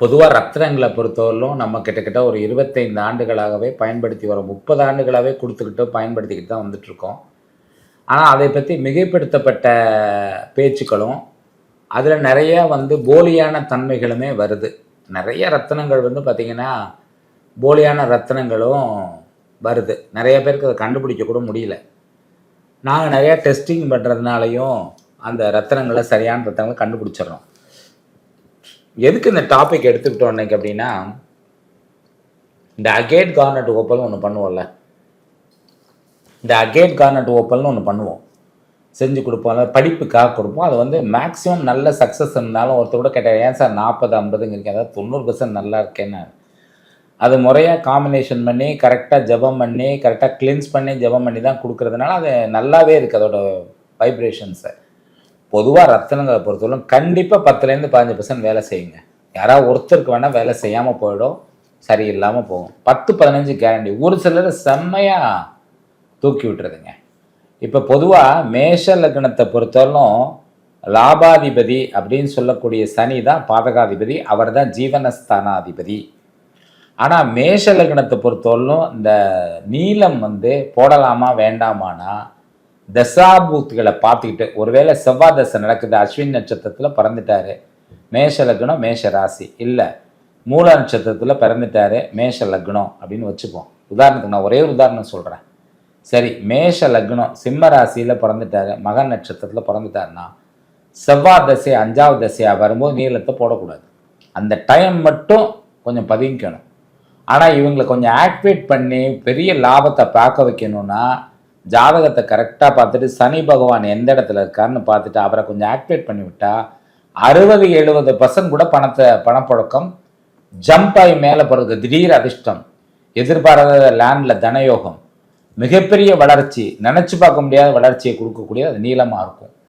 பொதுவா ரத்தினங்கள பொறுத்தவரையிலும் நம்ம கிட்டத்தட்ட ஒரு 25 ஆண்டுகளாகவே பயன்படுத்தி வரோம். 30 ஆண்டுகளாவே குடுத்துக்கிட்டு, பயன்படுத்திக்கிட்டு தான் வந்துட்டுருக்கோம். ஆனா, அதை பத்தி மிகைப்படுத்தப்பட்ட பேச்சுக்களும், அதில நெறைய போலியான தன்மைகளுமே வருது. நெறைய ரத்தினங்கள் பார்த்தீங்கன்னா, போலியான ரத்தினங்களும் வருது. நெறைய பேருக்கு அத கண்டுபிடிக்க கூட முடியல. நாங்க நெறைய டெஸ்டிங் பண்றதுனாலயும், அந்த ரத்தினங்கள சரியான ரத்தினங்கள கண்டுபிடிச்சிடுறோம். எதுக்கு இந்த டாபிக் எடுத்துக்கிட்டோம் இன்னைக்கு அப்டின்னா, இந்த அகேட் கார்னட் ஓப்பல்னு ஒண்ணு பண்ணுவோம்ல. இந்த அகேட் கார்னட் ஓப்பல்னு ஒண்ணு பண்ணுவோம். செஞ்சு குடுப்போம். படிப்புக்காக குடுப்போம். அது மேக்ஸிமம் நல்ல சக்சஸ் இருந்தாலும் ஒருத்தர் கூட கேட்டாரு, "ஏன் சார் 40, 50ங்கிறீங்க? அதாவது 90% நல்லா இருக்கேன்னாரு." அது முறையா காம்பினேஷன் பண்ணி, கரெக்ட்டா ஜெபம் பண்ணி, கரெக்ட்டா கிளென்ஸ் பண்ணி, ஜெபம் பண்ணி தான் குடுக்குறதுனால, அது நல்லாவே இருக்கு அதோட வைப்ரேஷன்ஸ. பொதுவா ரத்தினங்கள பொறுத்தவரைக்கும் கண்டிப்பா 10லேருந்து 15% வேலை செய்யுங்க. யாராவது ஒருத்தருக்கு வேணா வேலை செய்யாம போயிடும். சரியில்லாம போகும். 10, 15 கேரண்டி. ஒரு சிலர் செம்மையா தூக்கி விட்டுருதுங்க. இப்ப பொதுவா மேஷ லக்னத்த பொறுத்தவரையிலும் லாபாதிபதி அப்படின்னு சொல்லக்கூடிய சனி தான் பாதகாதிபதி. அவர் தான் ஜீவனஸ்தானாதிபதி. ஆனா மேஷ லக்னத்த பொறுத்தவரையிலும் இந்த நீலம் போடலாமா வேண்டாமான்னா, தசாபூக்திகளை பார்த்துக்கிட்டு, ஒருவேளை செவ்வாய் தசை நடக்குது, அஸ்வின் நட்சத்திரத்துல பிறந்துட்டாரு, மேஷ லக்னம், மேஷ ராசி. இல்ல மூல நட்சத்திரத்துல பிறந்துட்டாரு, மேஷ லக்னம் அப்படின்னு வச்சுப்போம். உதாரணத்துக்கு நான் ஒரே ஒரு உதாரணம் சொல்றேன். சரி, மேஷ லக்னம் சிம்ம ராசியில பிறந்துட்டாரு, மக நட்சத்திரத்துல பிறந்துட்டாருன்னா, செவ்வாய் தசை 5வது தசையா வரும்போது நீளத்தை போடக்கூடாது. அந்த டைம் மட்டும் கொஞ்சம் பதுங்கிக்கணும். ஆனா இவங்களை கொஞ்சம் ஆக்டிவேட் பண்ணி பெரிய லாபத்தை பார்க்க வைக்கணும்னா, ஜாதகத்தை கரெக்டா பார்த்துட்டு சனி பகவான் எந்த இடத்துல இருக்காருன்னு பார்த்துட்டு அவரை கொஞ்சம் ஆக்டிவேட் பண்ணி விட்டா 60, 70% கூட பணப்புழக்கம் ஜம்ப் ஆகி மேலே போறது. திடீர் அதிர்ஷ்டம், எதிர்பாராத லேண்ட்ல தனயோகம், மிகப்பெரிய வளர்ச்சி, நினைச்சு பார்க்க முடியாத வளர்ச்சியை கொடுக்கக்கூடிய அது நீளமா இருக்கும்.